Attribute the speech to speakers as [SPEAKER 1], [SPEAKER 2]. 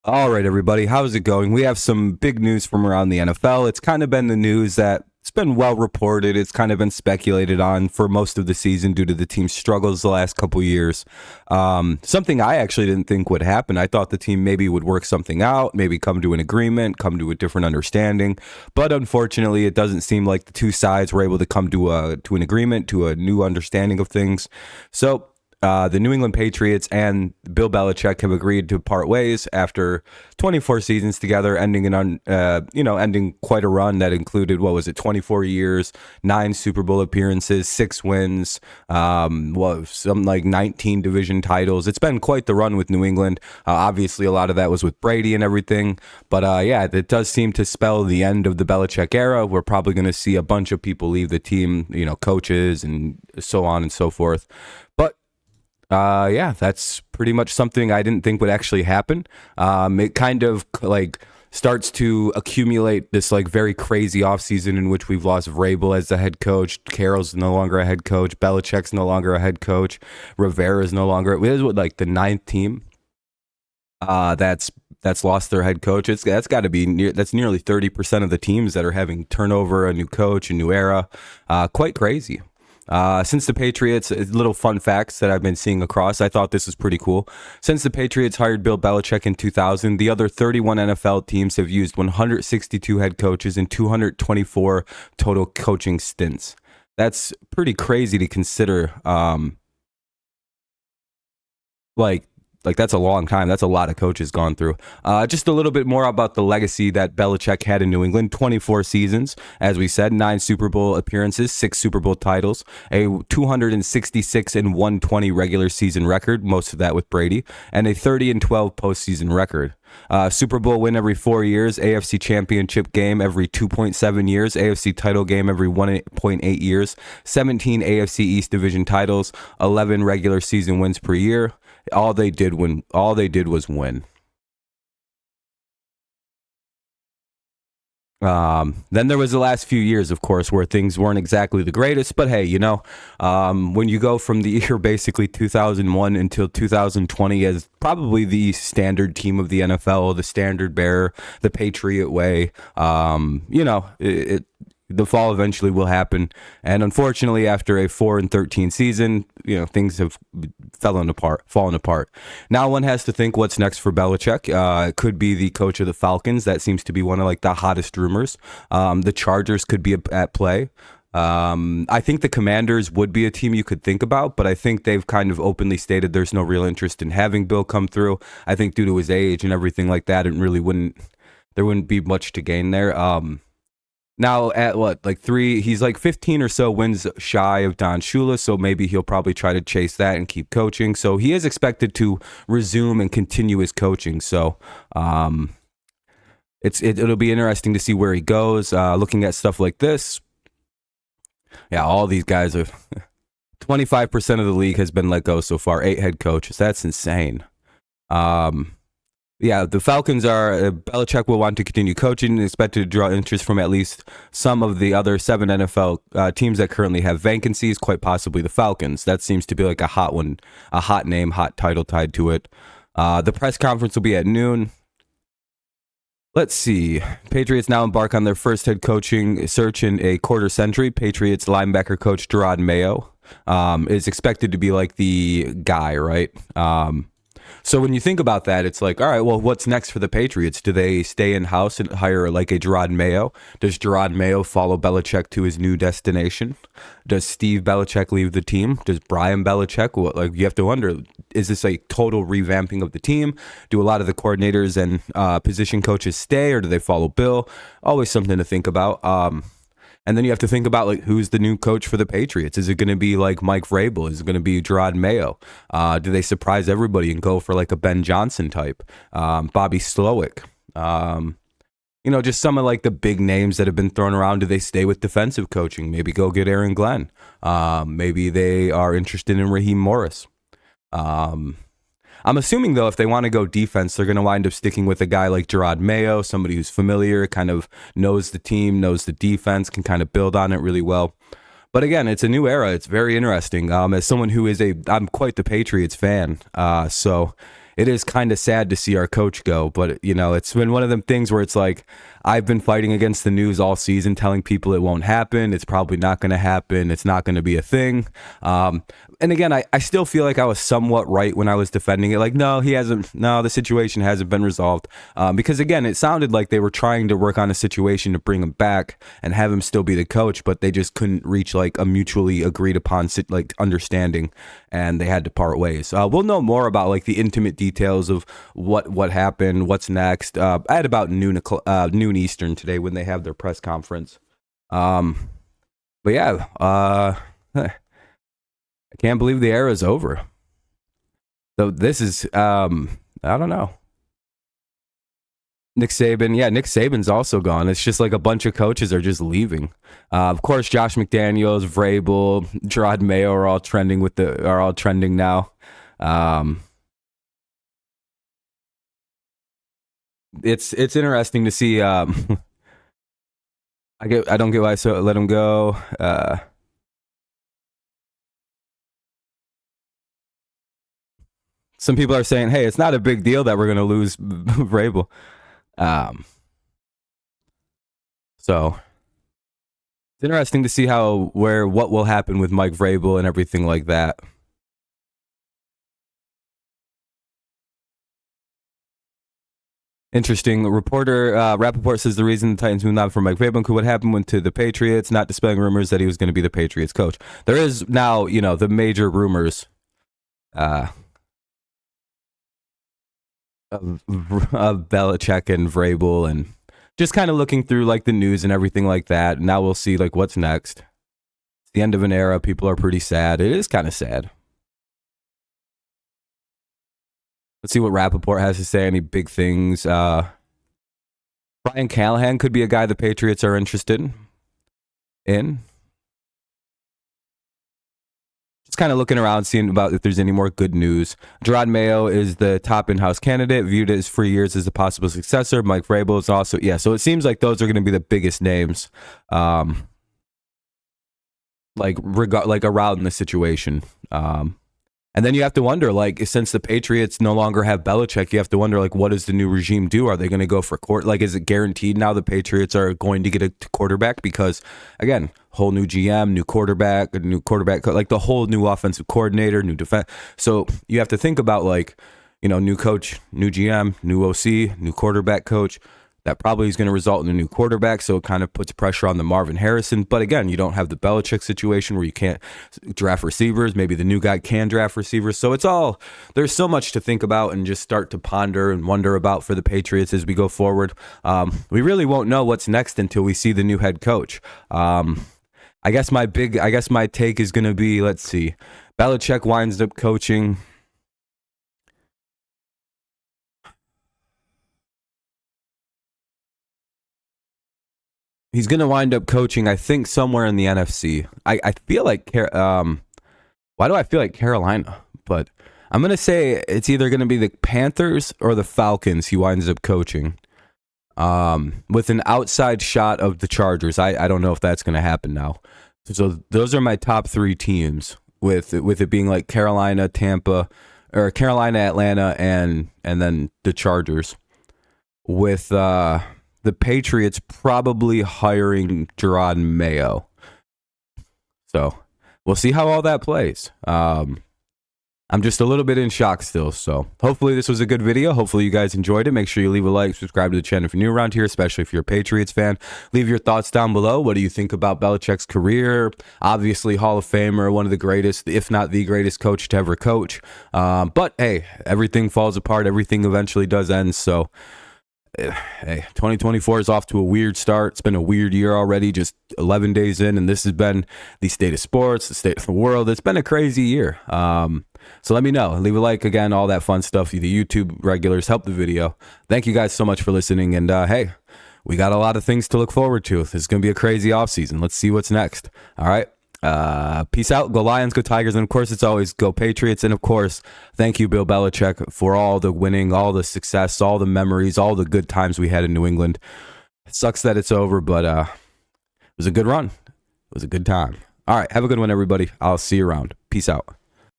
[SPEAKER 1] All right, everybody, how's it going? We have some big news from around the NFL. It's kind of been the news that it's been well reported. It's kind of been speculated on for most of the season due to the team's struggles the last couple years. Something I actually didn't think would happen. I thought the team maybe would work something out, maybe come to an agreement, come to a different understanding. But unfortunately, it doesn't seem like the two sides were able to come to an agreement, to a new understanding of things. So the New England Patriots and Bill Belichick have agreed to part ways after 24 seasons together, ending quite a run that included, 24 years, 9 Super Bowl appearances, 6 wins, something like 19 division titles. It's been quite the run with New England. Obviously, a lot of that was with Brady and everything, but it does seem to spell the end of the Belichick era. We're probably going to see a bunch of people leave the team, coaches and so on and so forth. But that's pretty much something I didn't think would actually happen. It kind of starts to accumulate this very crazy offseason in which we've lost Vrabel as the head coach. Carroll's no longer a head coach. Belichick's no longer a head coach. Rivera's no longer. It is the ninth team that's lost their head coach. That's got to be that's nearly 30% of the teams that are having turnover, a new coach, a new era. Quite crazy. Since the Patriots, little fun facts that I've been seeing across, I thought this was pretty cool. Since the Patriots hired Bill Belichick in 2000, the other 31 NFL teams have used 162 head coaches and 224 total coaching stints. That's pretty crazy to consider. That's a long time. That's a lot of coaches gone through. Just a little bit more about the legacy that Belichick had in New England. 24 seasons, as we said, 9 Super Bowl appearances, 6 Super Bowl titles, a 266 and 120 regular season record, most of that with Brady, and a 30 and 12 postseason record. Super Bowl win every 4 years, AFC championship game every 2.7 years, AFC title game every 1.8 years, 17 AFC East division titles, 11 regular season wins per year. All they did was win. Then there was the last few years, of course, where things weren't exactly the greatest. But hey, when you go from the year basically 2001 until 2020 as probably the standard team of the NFL, the standard bearer, the Patriot way, the fall eventually will happen. And unfortunately, after a 4-13 season, things have fallen apart. Now one has to think what's next for Belichick. It could be the coach of the Falcons. That seems to be one of the hottest rumors. The Chargers could be at play. I think the Commanders would be a team you could think about, but I think they've kind of openly stated there's no real interest in having Bill come through. I think due to his age and everything like that, there wouldn't be much to gain there. Now at 3, he's 15 or so wins shy of Don Shula, so maybe he'll probably try to chase that and keep coaching. So he is expected to resume and continue his coaching. So it'll be interesting to see where he goes. Looking at stuff like this, all these guys are 25% of the league has been let go so far. 8 head coaches. That's insane. The Falcons are, Belichick will want to continue coaching and expected to draw interest from at least some of the other 7 NFL teams that currently have vacancies, quite possibly the Falcons. That seems to be a hot one, a hot name, hot title tied to it. The press conference will be at noon. Let's see. Patriots now embark on their first head coaching search in a quarter century. Patriots linebacker coach Gerard Mayo is expected to be the guy, right? So when you think about that, it's all right, well, what's next for the Patriots? Do they stay in-house and hire a Gerard Mayo? Does Gerard Mayo follow Belichick to his new destination? Does Steve Belichick leave the team? Does Brian Belichick? You have to wonder, is this a total revamping of the team? Do a lot of the coordinators and position coaches stay, or do they follow Bill? Always something to think about. And then you have to think about who's the new coach for the Patriots. Is it going to be Mike Vrabel? Is it going to be Gerard Mayo? Do they surprise everybody and go for a Ben Johnson type? Bobby Slowick? Just some of the big names that have been thrown around. Do they stay with defensive coaching? Maybe go get Aaron Glenn. Maybe they are interested in Raheem Morris. I'm assuming, though, if they want to go defense, they're going to wind up sticking with a guy like Gerard Mayo, somebody who's familiar, kind of knows the team, knows the defense, can kind of build on it really well. But again, it's a new era. It's very interesting. As someone who I'm quite the Patriots fan, so it is kind of sad to see our coach go. But, you know, it's been one of them things where it's like, I've been fighting against the news all season, telling people it won't happen. It's probably not going to happen. It's not going to be a thing. And again, I still feel like I was somewhat right when I was defending it. Like, no, the situation hasn't been resolved. Because again, it sounded like they were trying to work on a situation to bring him back and have him still be the coach, but they just couldn't reach like a mutually agreed upon like understanding, and they had to part ways. We'll know more about like the intimate details of what happened, what's next. At about noon Eastern today when they have their press conference. But yeah, I can't believe the era is over. So this is, I don't know. Nick Saban's also gone. It's just like a bunch of coaches are just leaving. Of course, Josh McDaniels, Vrabel, Gerard Mayo are all trending now. It's interesting to see. I don't get why I let him go. Some people are saying, "Hey, it's not a big deal that we're going to lose Vrabel." So it's interesting to see what will happen with Mike Vrabel and everything like that. Interesting. Reporter Rappaport says the reason the Titans moved on from Mike Vrabel could what happened went to the Patriots, not dispelling rumors that he was going to be the Patriots coach. There is now, the major rumors of Belichick and Vrabel, and just kind of looking through like the news and everything like that. Now we'll see like what's next. It's the end of an era. People are pretty sad. It is kind of sad. Let's see what Rappaport has to say. Any big things? Brian Callahan could be a guy the Patriots are interested in. Just kind of looking around, seeing about if there's any more good news. Gerard Mayo is the top in-house candidate, viewed as 3 years as a possible successor. Mike Vrabel is also, so it seems like those are going to be the biggest names, like around the situation. And then you have to wonder, like, since the Patriots no longer have Belichick, you have to wonder, like, what does the new regime do? Are they going to go for court? Like, is it guaranteed now the Patriots are going to get a quarterback? Because, again, whole new GM, new quarterback, like the whole new offensive coordinator, new defense. So you have to think about, like, new coach, new GM, new OC, new quarterback coach. That probably is going to result in a new quarterback, so it kind of puts pressure on the Marvin Harrison. But again, you don't have the Belichick situation where you can't draft receivers. Maybe the new guy can draft receivers. So there's so much to think about and just start to ponder and wonder about for the Patriots as we go forward. We really won't know what's next until we see the new head coach. I guess my take is going to be, let's see, Belichick winds up coaching. He's going to wind up coaching, I think, somewhere in the NFC. I feel like, why do I feel like Carolina? But I'm going to say it's either going to be the Panthers or the Falcons he winds up coaching, with an outside shot of the Chargers. I don't know if that's going to happen now. So those are my top three teams, with it being like Carolina, Tampa, or Carolina, Atlanta, and then the Chargers. With the Patriots probably hiring Gerard Mayo. So we'll see how all that plays. I'm just a little bit in shock still. So hopefully this was a good video. Hopefully you guys enjoyed it. Make sure you leave a like, subscribe to the channel if you're new around here, especially if you're a Patriots fan. Leave your thoughts down below. What do you think about Belichick's career? Obviously Hall of Famer, one of the greatest, if not the greatest coach to ever coach. But hey, everything falls apart. Everything eventually does end. So hey, 2024 is off to a weird start. It's been a weird year already, just 11 days in, and this has been the state of sports, the state of the world. It's been a crazy year. So let me know. Leave a like, again, all that fun stuff. The YouTube regulars help the video. Thank you guys so much for listening, and hey, we got a lot of things to look forward to. This is going to be a crazy offseason. Let's see what's next. All right. Peace out. Go Lions, go Tigers, and of course it's always go Patriots. And of course, thank you, Bill Belichick, for all the winning, all the success, all the memories, all the good times we had in New England. It sucks that it's over, but it was a good run. It was a good time. All right, have a good one, everybody. I'll see you around. Peace out.